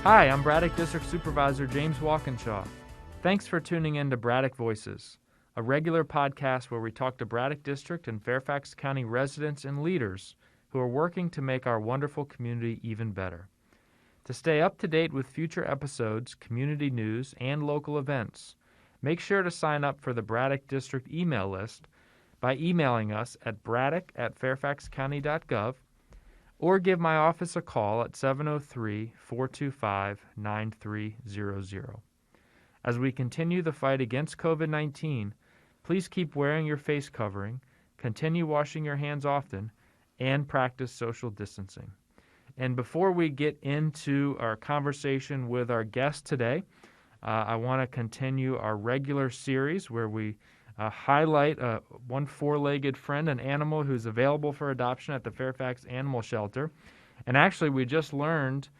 Hi, I'm Braddock District Supervisor James Walkinshaw. Thanks for tuning in to Braddock Voices, a regular podcast where we talk to Braddock District and Fairfax County residents and leaders who are working to make our wonderful community even better. To stay up to date with future episodes, community news, and local events, make sure to sign up for the Braddock District email list by emailing us at braddock@fairfaxcounty.gov or give my office a call at 703-425-9300. As we continue the fight against COVID-19, please keep wearing your face covering, continue washing your hands often, and practice social distancing. And before we get into our conversation with our guest today, I want to continue our regular series where we highlight one four-legged friend, an animal who's available for adoption at the Fairfax Animal Shelter. And actually, we just learned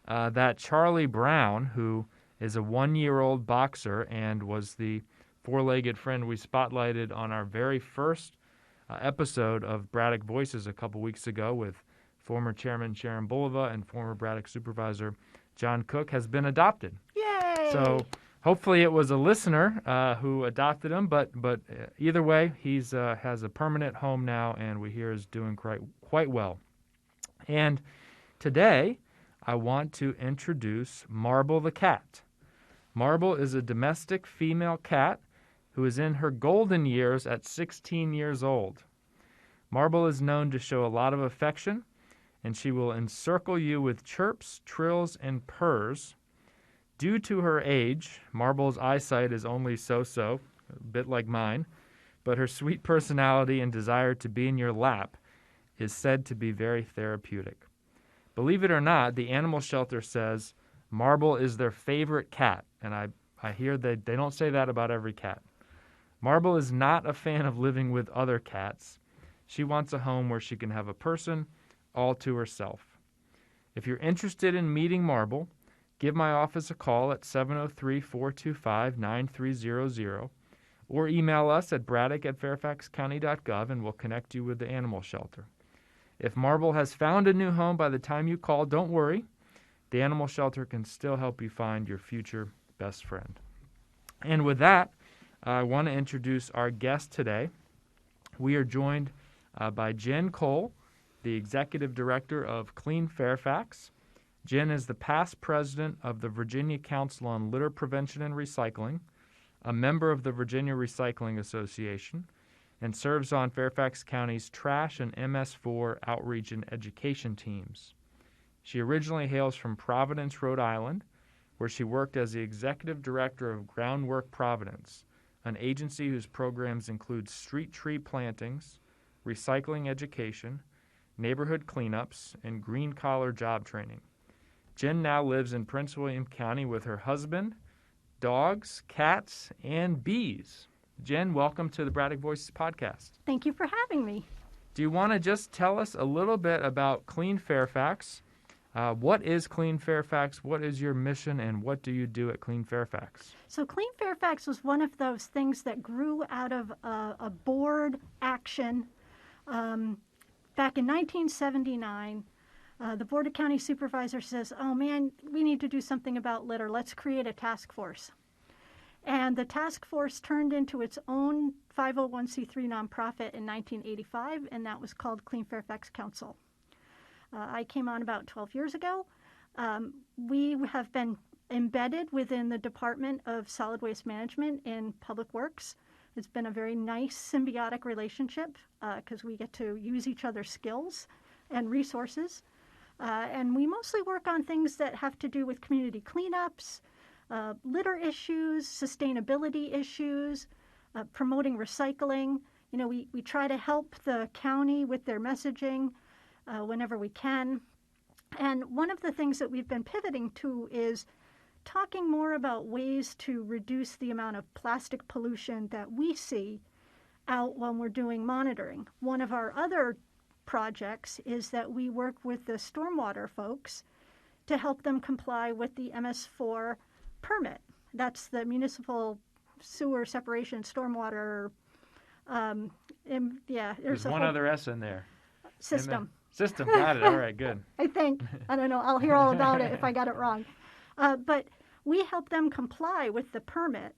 that Charlie Brown, who is a one-year-old boxer and was the four-legged friend we spotlighted on our very first episode of Braddock Voices a couple weeks ago with former Chairman Sharon Bulova and former Braddock Supervisor John Cook, has been adopted. Yay! So hopefully it was a listener who adopted him, but either way, he's has a permanent home now, and we hear is doing quite well. And today, I want to introduce Marble the cat. Marble is a domestic female cat who is in her golden years at 16 years old. Marble is known to show a lot of affection, and she will encircle you with chirps, trills, and purrs. Due to her age, Marble's eyesight is only so-so, a bit like mine, but her sweet personality and desire to be in your lap is said to be very therapeutic. Believe it or not, the animal shelter says Marble is their favorite cat, and I hear that they don't say that about every cat. Marble is not a fan of living with other cats. She wants a home where she can have a person all to herself. If you're interested in meeting Marble, give my office a call at 703-425-9300 or email us at braddock@fairfaxcounty.gov and we'll connect you with the animal shelter. If Marble has found a new home by the time you call, don't worry. The animal shelter can still help you find your future best friend. And with that, I want to introduce our guest today. We are joined by Jen Cole, the Executive Director of Clean Fairfax. Jen is the past president of the Virginia Council on Litter Prevention and Recycling, a member of the Virginia Recycling Association, and serves on Fairfax County's trash and MS4 outreach and education teams. She originally hails from Providence, Rhode Island, where she worked as the Executive Director of Groundwork Providence, an agency whose programs include street tree plantings, recycling education, neighborhood cleanups, and green-collar job training. Jen now lives in Prince William County with her husband, dogs, cats, and bees. Jen, welcome to the Braddock Voices podcast. Thank you for having me. Do you want to just tell us a little bit about Clean Fairfax? What is Clean Fairfax? What is your mission, and what do you do at Clean Fairfax? So Clean Fairfax was one of those things that grew out of a board action. Back in 1979, the Board of County Supervisors says, oh man, we need to do something about litter. Let's create a task force. And the task force turned into its own 501c3 nonprofit in 1985, and that was called Clean Fairfax Council. I came on about 12 years ago. We have been embedded within the Department of Solid Waste Management in Public Works. It's been a very nice symbiotic relationship because we get to use each other's skills and resources. And we mostly work on things that have to do with community cleanups, litter issues, sustainability issues, promoting recycling. You know, we try to help the county with their messaging whenever we can. And one of the things that we've been pivoting to is talking more about ways to reduce the amount of plastic pollution that we see out when we're doing monitoring. One of our other projects is that we work with the stormwater folks to help them comply with the MS4 permit. That's the municipal sewer separation stormwater. There's one other S in there. System. System, got it. All right, good. I think. I don't know. I'll hear all about it if I got it wrong. But we help them comply with the permit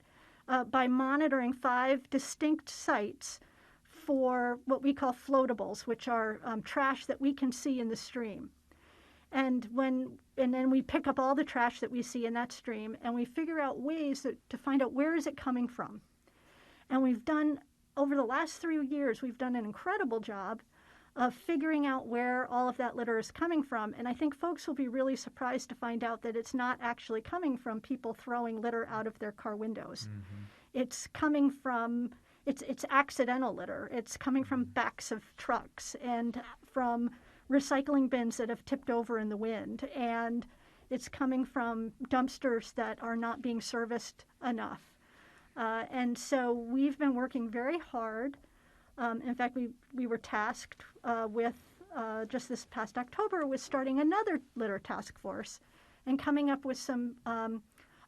by monitoring 5 distinct sites for what we call floatables, which are trash that we can see in the stream. And then we pick up all the trash that we see in that stream, and we figure out ways to find out where is it coming from. And over the last 3 years, we've done an incredible job of figuring out where all of that litter is coming from. And I think folks will be really surprised to find out that it's not actually coming from people throwing litter out of their car windows. Mm-hmm. It's coming from, it's accidental litter. It's coming from backs of trucks and from recycling bins that have tipped over in the wind. And it's coming from dumpsters that are not being serviced enough. And so we've been working very hard. In fact, we were tasked with, just this past October, with starting another litter task force and coming up with some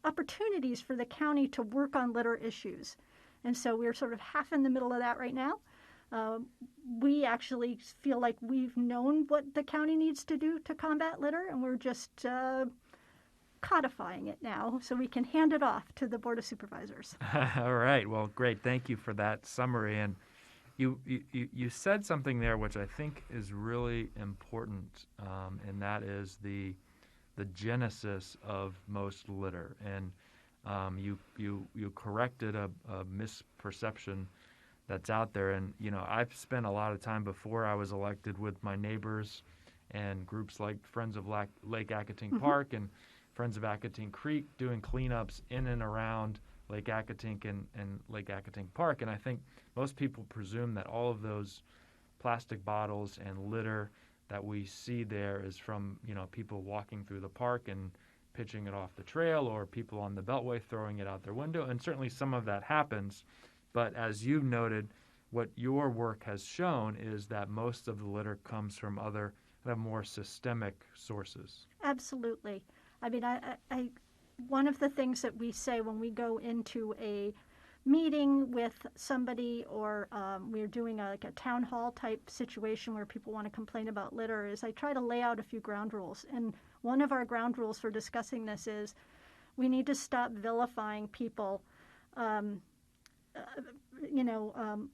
opportunities for the county to work on litter issues. And so we're sort of half in the middle of that right now. We actually feel like we've known what the county needs to do to combat litter, and we're just codifying it now so we can hand it off to the Board of Supervisors. All right. Well, great. Thank you for that summary. And you said something there which I think is really important, and that is the genesis of most litter. And you corrected a misperception that's out there. And I've spent a lot of time before I was elected with my neighbors and groups like Friends of Lake Accotink mm-hmm. Park and Friends of Accotink Creek doing cleanups in and around Lake Accotink and Lake Accotink Park. And I think most people presume that all of those plastic bottles and litter that we see there is from, people walking through the park and pitching it off the trail, or people on the Beltway throwing it out their window. And certainly some of that happens. But as you noted, what your work has shown is that most of the litter comes from other kind of more systemic sources. Absolutely. I mean, one of the things that we say when we go into a meeting with somebody, or we're doing a town hall type situation where people want to complain about litter, is I try to lay out a few ground rules. And one of our ground rules for discussing this is we need to stop vilifying people,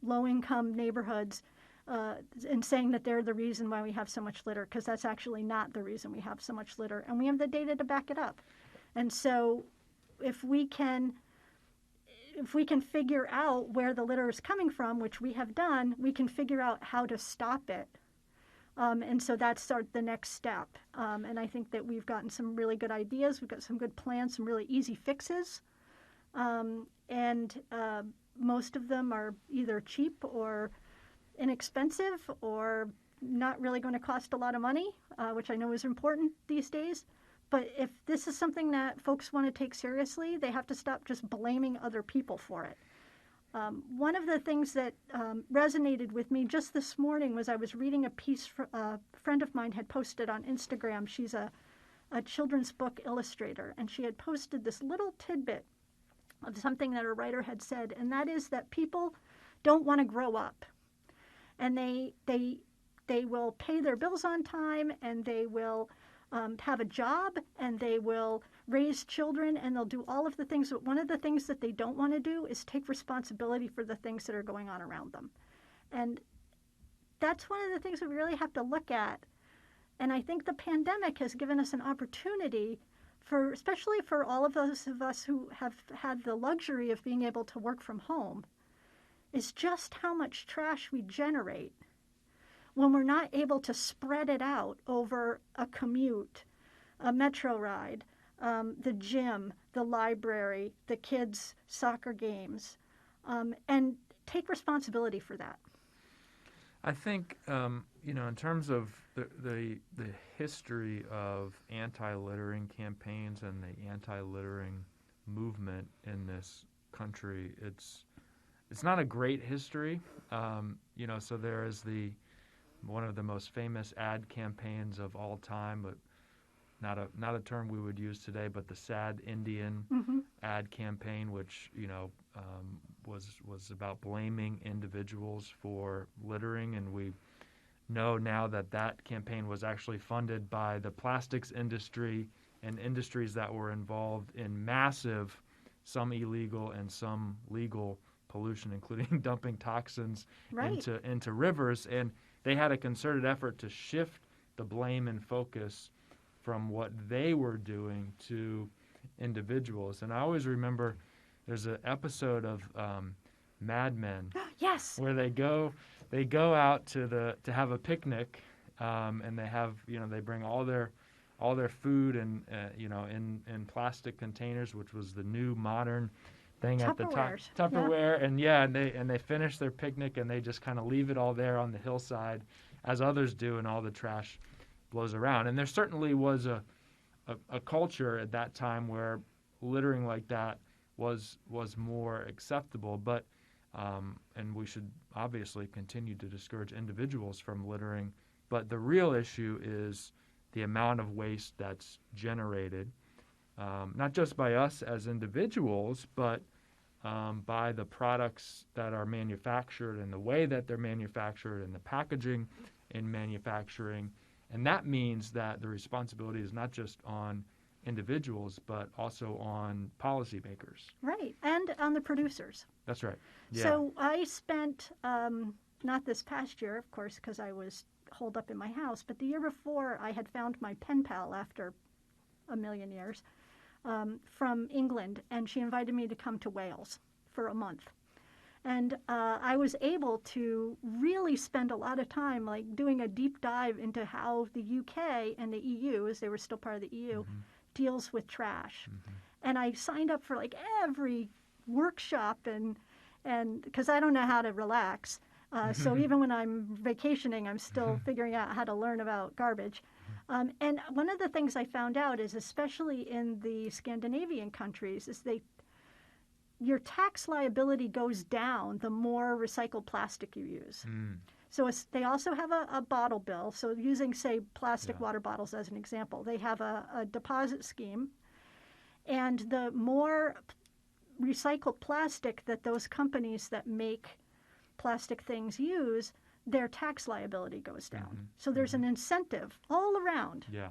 low-income neighborhoods, and saying that they're the reason why we have so much litter, because that's actually not the reason we have so much litter, and we have the data to back it up. And so if we can figure out where the litter is coming from, which we have done, we can figure out how to stop it. And so that's the next step. And I think that we've gotten some really good ideas. We've got some good plans, some really easy fixes. And most of them are either cheap or inexpensive or not really going to cost a lot of money, which I know is important these days. But if this is something that folks want to take seriously, they have to stop just blaming other people for it. One of the things that resonated with me just this morning was I was reading a piece a friend of mine had posted on Instagram. She's a children's book illustrator, and she had posted this little tidbit of something that a writer had said, and that is that people don't want to grow up. And they will pay their bills on time, and they will have a job, and they will raise children, and they'll do all of the things. But one of the things that they don't want to do is take responsibility for the things that are going on around them. And that's one of the things that we really have to look at. And I think the pandemic has given us an opportunity especially for all of those of us who have had the luxury of being able to work from home, is just how much trash we generate when we're not able to spread it out over a commute, a metro ride, the gym, the library, the kids' soccer games, and take responsibility for that. I think, in terms of the history of anti-littering campaigns and the anti-littering movement in this country, it's not a great history. So there is one of the most famous ad campaigns of all time, but not a term we would use today, but the Sad Indian mm-hmm. ad campaign, which was about blaming individuals for littering, and we know now that campaign was actually funded by the plastics industry and industries that were involved in massive, some illegal and some legal pollution, including dumping toxins Right. into rivers. And they had a concerted effort to shift the blame and focus from what they were doing to individuals. And I always remember there's an episode of Mad Men Yes. where they go out to have a picnic, and they have, they bring all their food and in plastic containers, which was the new modern thing at the time. Tupperwares. Tupperware, and they finish their picnic and they just kind of leave it all there on the hillside, as others do, and all the trash blows around. And there certainly was a culture at that time where littering like that was more acceptable, but and we should obviously continue to discourage individuals from littering. But the real issue is the amount of waste that's generated, not just by us as individuals, but by the products that are manufactured and the way that they're manufactured and the packaging in manufacturing. And that means that the responsibility is not just on individuals, but also on policymakers. Right. And on the producers. That's right. Yeah. So I spent, not this past year, of course, because I was holed up in my house, but the year before I had found my pen pal after a million years from England, and she invited me to come to Wales for a month. And I was able to really spend a lot of time like doing a deep dive into how the UK and the EU, as they were still part of the EU, deals with trash. And I signed up for like every workshop and because I don't know how to relax. So even when I'm vacationing, I'm still figuring out how to learn about garbage. And one of the things I found out is, especially in the Scandinavian countries, is your tax liability goes down the more recycled plastic you use. So they also have a bottle bill. So using, say, plastic water bottles as an example, they have a deposit scheme. And the more recycled plastic that those companies that make plastic things use, their tax liability goes down. So there's an incentive all around. Yeah.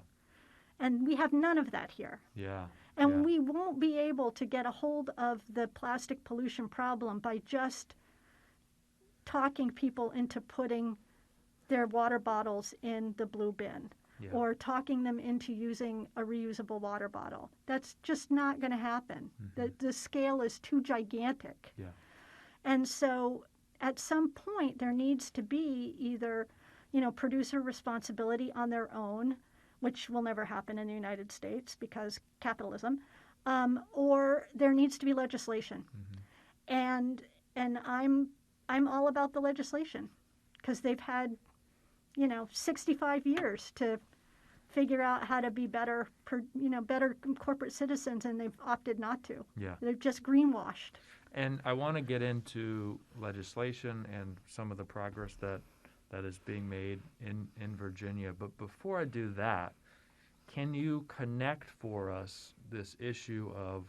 And we have none of that here. Yeah. And we won't be able to get a hold of the plastic pollution problem by just talking people into putting their water bottles in the blue bin or talking them into using a reusable water bottle. That's just not going to happen. The scale is too gigantic. Yeah. And so at some point there needs to be either, producer responsibility on their own, which will never happen in the United States because capitalism, or there needs to be legislation. And I'm all about the legislation because they've had, 65 years to figure out how to be better corporate citizens, and they've opted not to. Yeah. They've just greenwashed. And I want to get into legislation and some of the progress that is being made in Virginia. But before I do that, can you connect for us this issue of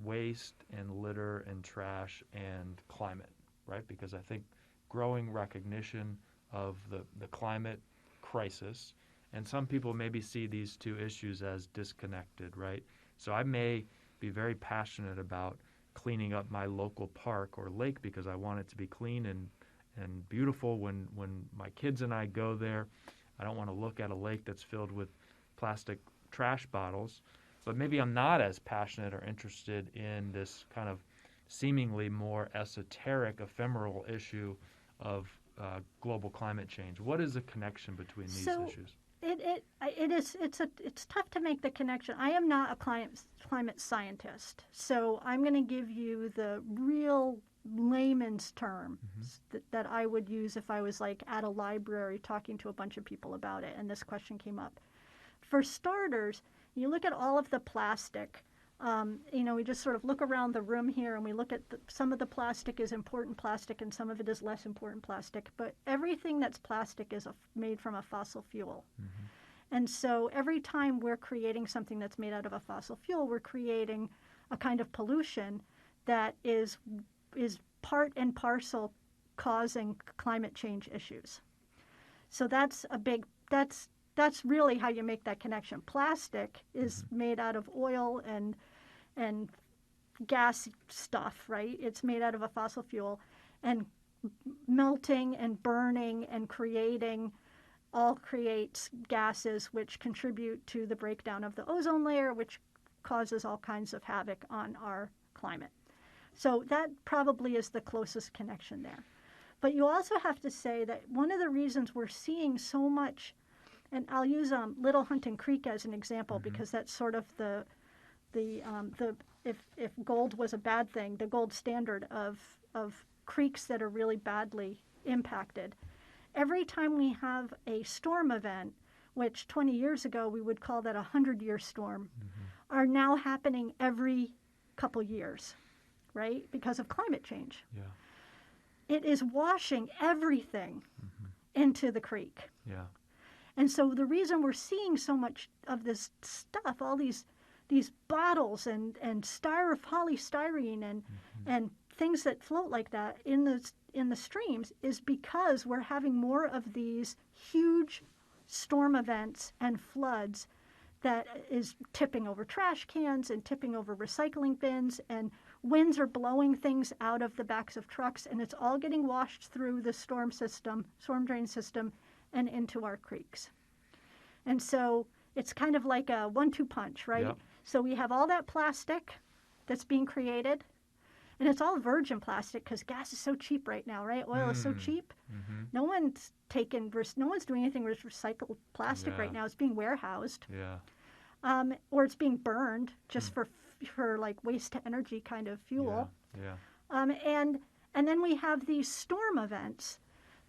waste and litter and trash and climate, right? Because I think growing recognition of the climate crisis, and some people maybe see these two issues as disconnected, right? So I may be very passionate about cleaning up my local park or lake because I want it to be clean and beautiful when my kids and I go there. I don't want to look at a lake that's filled with plastic trash bottles, but maybe I'm not as passionate or interested in this kind of seemingly more esoteric, ephemeral issue of global climate change. What is the connection between these issues? It's tough to make the connection. I am not a climate scientist, so I'm going to give you the real layman's terms that I would use if I was like at a library talking to a bunch of people about it and this question came up. For starters, you look at all of the plastic. We just sort of look around the room here and we look at some of the plastic is important plastic and some of it is less important plastic. But everything that's plastic is made from a fossil fuel. And so every time we're creating something that's made out of a fossil fuel, we're creating a kind of pollution that is part and parcel causing climate change issues. So that's that's really how you make that connection. Plastic is made out of oil and gas stuff, right? It's made out of a fossil fuel, and melting and burning and creating all creates gases which contribute to the breakdown of the ozone layer, which causes all kinds of havoc on our climate. So that probably is the closest connection there. But you also have to say that one of the reasons we're seeing so much, and I'll use Little Hunting Creek as an example because that's sort of the if gold was a bad thing, the gold standard of creeks that are really badly impacted. Every time we have a storm event, which 20 years ago we would call that a 100-year storm, are now happening every couple years, right? Because of climate change. Yeah. It is washing everything into the creek. Yeah. And so the reason we're seeing so much of this stuff, all these bottles and polystyrene and things that float like that in the streams, is because we're having more of these huge storm events and floods that is tipping over trash cans and tipping over recycling bins, and winds are blowing things out of the backs of trucks, and it's all getting washed through the storm drain system, and into our creeks. And so it's kind of like a 1-2 punch, right? Yep. So we have all that plastic that's being created, and it's all virgin plastic because gas is so cheap right now, right? Oil is so cheap. No one's doing anything with recycled plastic right now. It's being warehoused. Yeah. Or it's being burned just for like waste to energy kind of fuel. Yeah. And then we have these storm events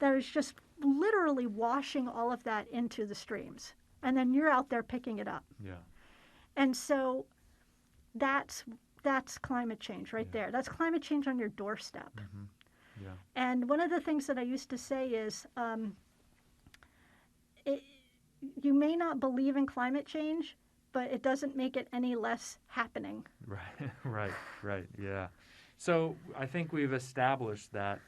that is just literally washing all of that into the streams. And then you're out there picking it up. Yeah. And so that's climate change right there. That's climate change on your doorstep. Yeah. And one of the things that I used to say is, you may not believe in climate change, but it doesn't make it any less happening. Right. Yeah. So I think we've established that,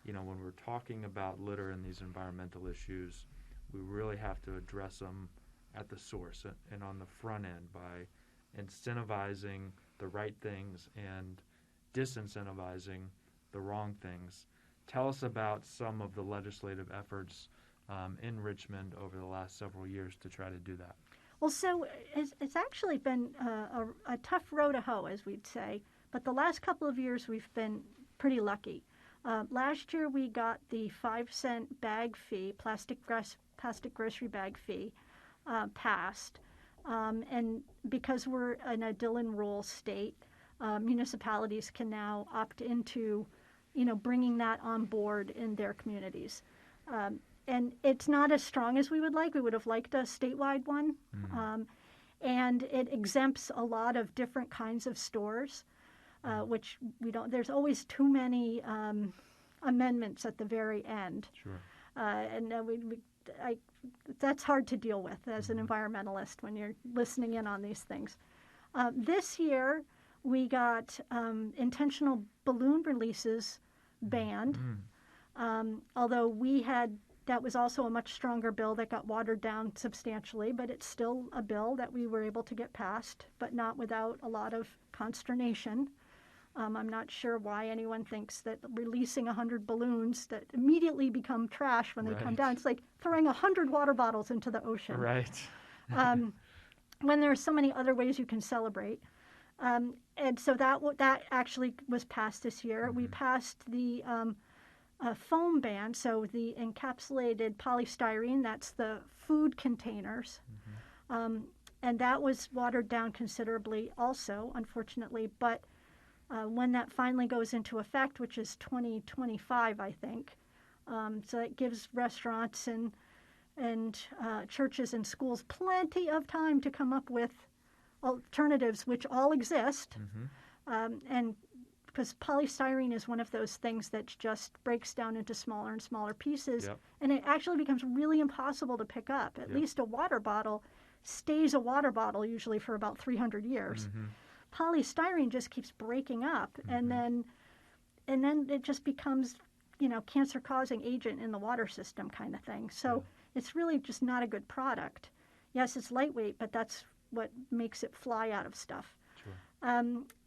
when we're talking about litter and these environmental issues, we really have to address them at the source and on the front end by incentivizing the right things and disincentivizing the wrong things. Tell us about some of the legislative efforts in Richmond over the last several years to try to do that. Well, so it's actually been a tough row to hoe, as we'd say, but the last couple of years we've been pretty lucky. Last year we got the 5-cent bag fee, plastic grocery bag fee, passed. And because we're in a Dillon Rule state, municipalities can now opt into, bringing that on board in their communities. And it's not as strong as we would like. We would have liked a statewide one. And it exempts a lot of different kinds of stores, which we don't. There's always too many amendments at the very end. Sure. And that's hard to deal with as an environmentalist when you're listening in on these things. This year, we got intentional balloon releases banned, although that was also a much stronger bill that got watered down substantially, but it's still a bill that we were able to get passed, but not without a lot of consternation. I'm not sure why anyone thinks that releasing 100 balloons that immediately become trash when they come down, it's like throwing 100 water bottles into the ocean. Right. When there are so many other ways you can celebrate. And so that actually was passed this year. We passed the foam ban, so the encapsulated polystyrene, that's the food containers. And that was watered down considerably also, unfortunately. But when that finally goes into effect, which is 2025, I think, so that gives restaurants and churches and schools plenty of time to come up with alternatives, which all exist. And because polystyrene is one of those things that just breaks down into smaller and smaller pieces, and it actually becomes really impossible to pick up. At least a water bottle stays a water bottle usually for about 300 years. Polystyrene just keeps breaking up, and then it just becomes, cancer-causing agent in the water system kind of thing. So it's really just not a good product. Yes, it's lightweight, but that's what makes it fly out of stuff. Sure.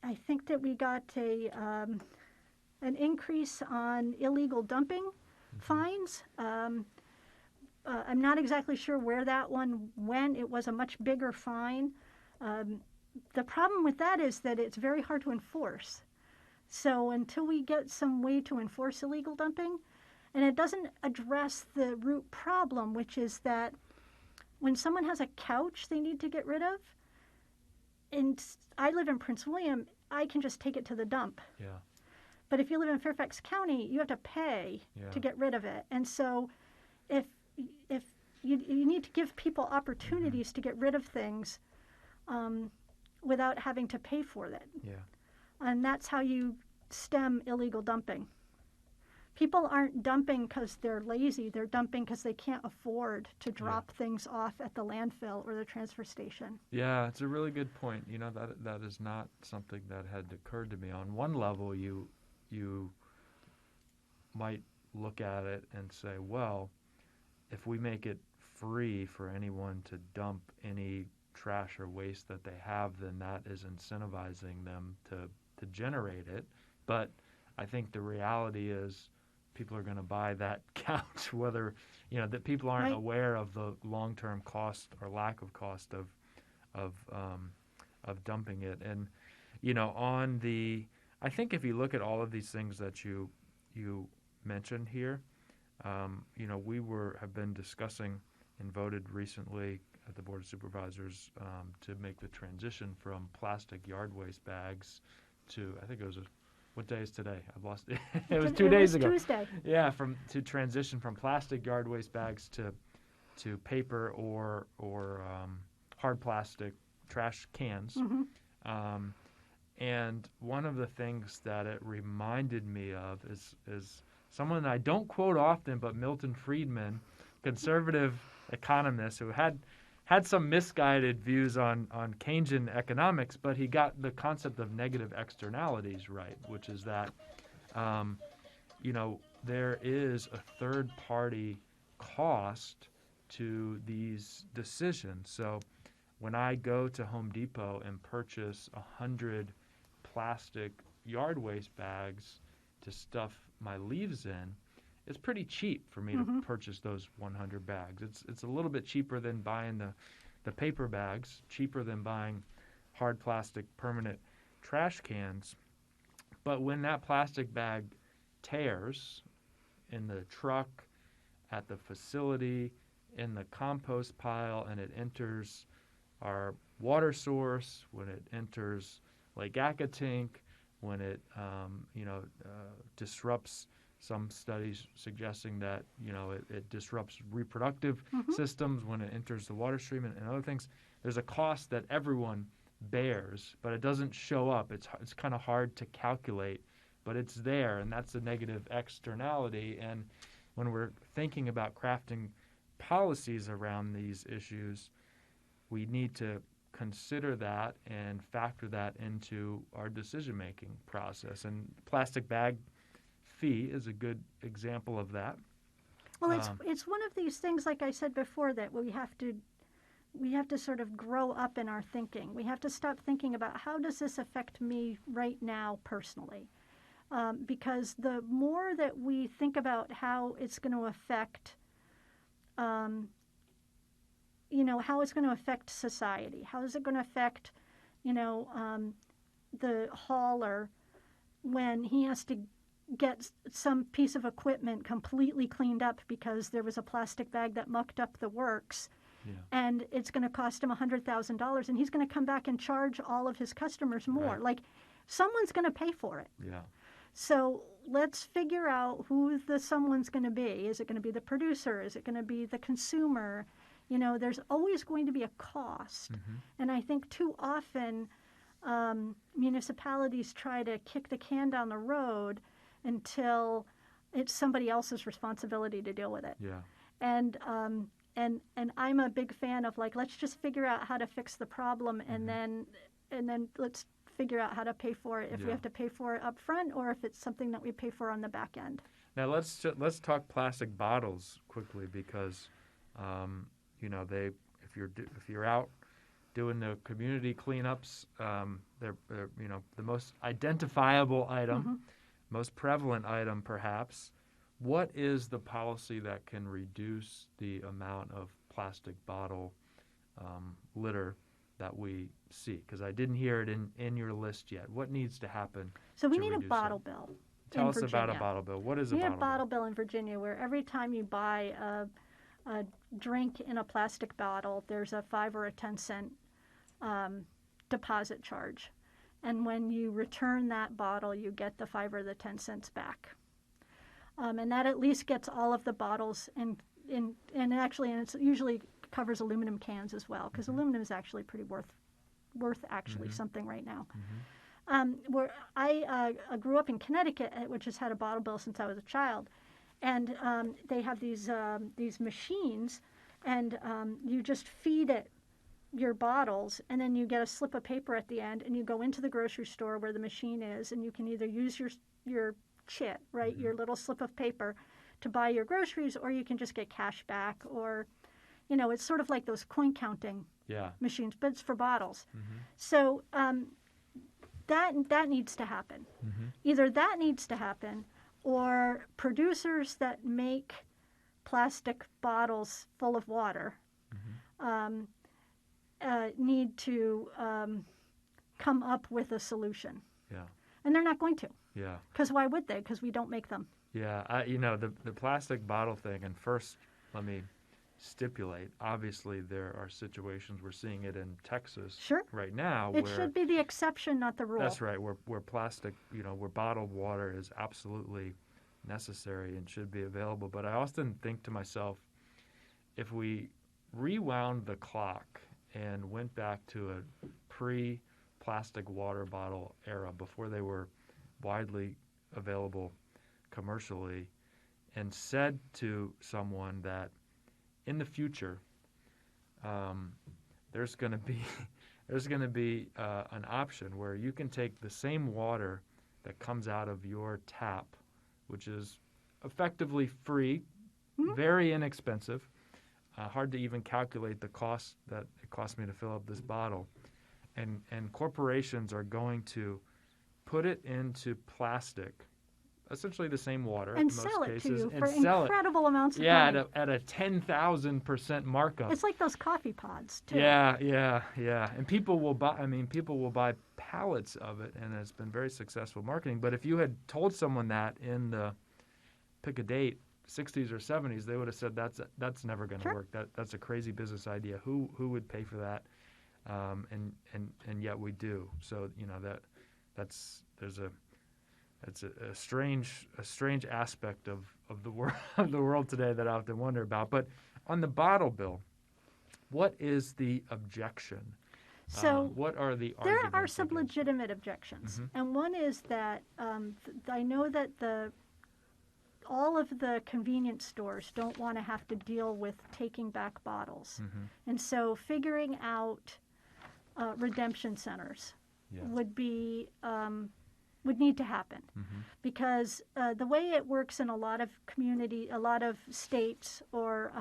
I think that we got an increase on illegal dumping fines. I'm not exactly sure where that one went. It was a much bigger fine. The problem with that is that it's very hard to enforce. So until we get some way to enforce illegal dumping, and it doesn't address the root problem, which is that when someone has a couch they need to get rid of, and I live in Prince William, I can just take it to the dump. Yeah. But if you live in Fairfax County, you have to pay to get rid of it. And so if you need to give people opportunities to get rid of things without having to pay for it. Yeah. And that's how you stem illegal dumping. People aren't dumping because they're lazy. They're dumping because they can't afford to drop things off at the landfill or the transfer station. Yeah, it's a really good point. You know, that is not something that had occurred to me. On one level, you might look at it and say, well, if we make it free for anyone to dump any trash or waste that they have, then that is incentivizing them to generate it. But I think the reality is people are going to buy that couch, whether, you know, that people aren't aware of the long-term cost or lack of cost of dumping it. And, you know, I think if you look at all of these things that you mentioned here, you know, have been discussing and voted recently at the Board of Supervisors to make the transition from plastic yard waste bags to, I think it was what day is today? I've lost it. It was 2 days ago. Tuesday. Yeah, to transition from plastic yard waste bags to paper or hard plastic trash cans. Mm-hmm. And one of the things that it reminded me of is someone I don't quote often, but Milton Friedman, conservative economist who had some misguided views on Keynesian economics, but he got the concept of negative externalities right, which is that, you know, there is a third-party cost to these decisions. So when I go to Home Depot and purchase 100 plastic yard waste bags to stuff my leaves in, it's pretty cheap for me to purchase those 100 bags. It's a little bit cheaper than buying the paper bags, cheaper than buying hard plastic permanent trash cans. But when that plastic bag tears in the truck, at the facility, in the compost pile, and it enters our water source, when it enters Lake Accotink, when it disrupts, some studies suggesting that, you know, it disrupts reproductive systems when it enters the water stream and other things. There's a cost that everyone bears, but it doesn't show up. It's kind of hard to calculate, but it's there, and that's a negative externality. And when we're thinking about crafting policies around these issues, we need to consider that and factor that into our decision-making process. And plastic bag fee is a good example of that. Well, it's one of these things, like I said before, that we have to sort of grow up in our thinking. We have to stop thinking about how does this affect me right now personally, because the more that we think about how it's going to affect, you know, how it's going to affect society, how is it going to affect, you know, the hauler when he has to get some piece of equipment completely cleaned up because there was a plastic bag that mucked up the works, and it's going to cost him $100,000, and he's going to come back and charge all of his customers more. Right. Like, someone's going to pay for it. Yeah. So let's figure out who the someone's going to be. Is it going to be the producer? Is it going to be the consumer? You know, there's always going to be a cost. And I think too often municipalities try to kick the can down the road until it's somebody else's responsibility to deal with it. Yeah. And I'm a big fan of, like, let's just figure out how to fix the problem, and then let's figure out how to pay for it, if we have to pay for it up front or if it's something that we pay for on the back end. Now let's talk plastic bottles quickly, because you know, if if you're out doing the community cleanups, they're the most identifiable item, most prevalent item perhaps. What is the policy that can reduce the amount of plastic bottle litter that we see? Because I didn't hear it in your list yet. What needs to happen? So we to need a reduce bottle it? bill. Tell in us about a Virginia. bottle bill. What is We a have a bottle bottle bill in Virginia where every time you buy a drink in a plastic bottle, there's a 5 or a 10 cent deposit charge. And when you return that bottle, you get the 5 or the 10 cents back. And that at least gets all of the bottles and it usually covers aluminum cans as well, because aluminum is actually pretty worth actually something right now. Where I grew up in Connecticut, which has had a bottle bill since I was a child, and they have these machines, and you just feed it your bottles, and then you get a slip of paper at the end, and you go into the grocery store where the machine is, and you can either use your chit, right, your little slip of paper, to buy your groceries, or you can just get cash back, or it's sort of like those coin counting machines, but it's for bottles. So that needs to happen. Either that needs to happen, or producers that make plastic bottles full of water need to come up with a solution. Yeah. And they're not going to. Yeah. Because why would they? Because we don't make them. Yeah. The plastic bottle thing, and first let me stipulate, obviously there are situations, we're seeing it in Texas right now. It should be the exception, not the rule. That's right, where plastic, where bottled water is absolutely necessary and should be available. But I often think to myself, if we rewound the clock and went back to a pre-plastic water bottle era, before they were widely available commercially, and said to someone that in the future, there's going to be an option where you can take the same water that comes out of your tap, which is effectively free, very inexpensive, hard to even calculate the cost that it cost me to fill up this bottle, and corporations are going to put it into plastic, essentially the same water and in most sell it cases, to you and for sell incredible amounts of money. money. At a 10,000% markup. It's like those coffee pods too. Yeah. And people will buy pallets of it, and it's been very successful marketing. But if you had told someone that in the pick a date 60s or 70s, they would have said that's never going to work. That's a crazy business idea. Who would pay for that? And yet we do. So that's a strange aspect of the world today that I have to wonder about. But on the bottle bill, what is the objection? So what are the there arguments are some against legitimate objections, and one is that I know that all of the convenience stores don't want to have to deal with taking back bottles, and so figuring out redemption centers would need to happen, because the way it works in a lot of states or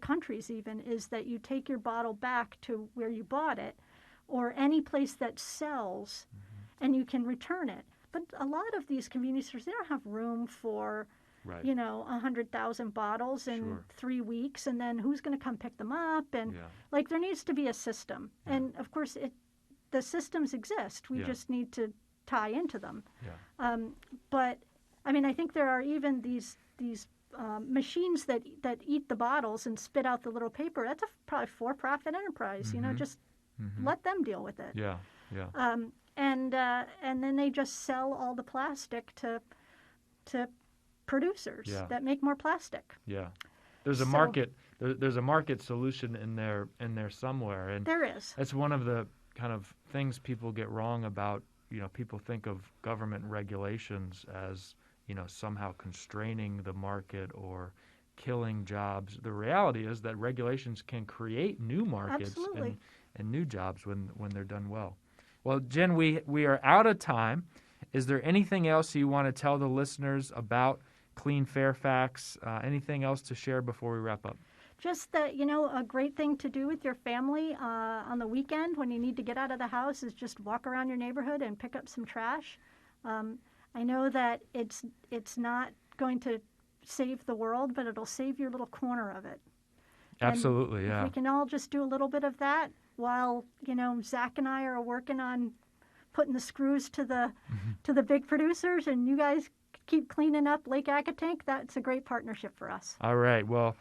countries even, is that you take your bottle back to where you bought it, or any place that sells, and you can return it. But a lot of these convenience stores, they don't have room for 100,000 bottles in 3 weeks, and then who's going to come pick them up? And there needs to be a system, and of course the systems exist. We just need to tie into them. But I mean, I think there are even these machines that eat the bottles and spit out the little paper. That's probably for-profit enterprise. Just let them deal with it. And then they just sell all the plastic to producers that make more plastic. There's a market. There's a market solution in there somewhere, and there is. That's one of the kind of things people get wrong about. People think of government regulations as somehow constraining the market or killing jobs. The reality is that regulations can create new markets and new jobs when they're done well. Well, Jen, we are out of time. Is there anything else you want to tell the listeners about Clean Fairfax? Anything else to share before we wrap up? just that, a great thing to do with your family on the weekend when you need to get out of the house is just walk around your neighborhood and pick up some trash. I know that it's not going to save the world, but it'll save your little corner of it. Absolutely, and yeah. If we can all just do a little bit of that while, Zach and I are working on putting the screws to the big producers, and you guys keep cleaning up Lake Akatank, that's a great partnership for us. All right. Well,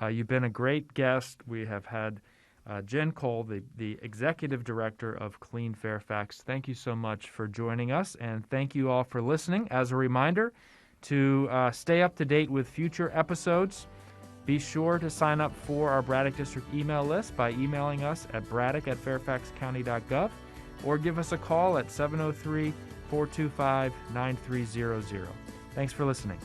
you've been a great guest. We have had Jen Cole, the Executive Director of Clean Fairfax. Thank you so much for joining us, and thank you all for listening. As a reminder, to stay up to date with future episodes, be sure to sign up for our Braddock District email list by emailing us at braddock@fairfaxcounty.gov or give us a call at 703-425-9300. Thanks for listening.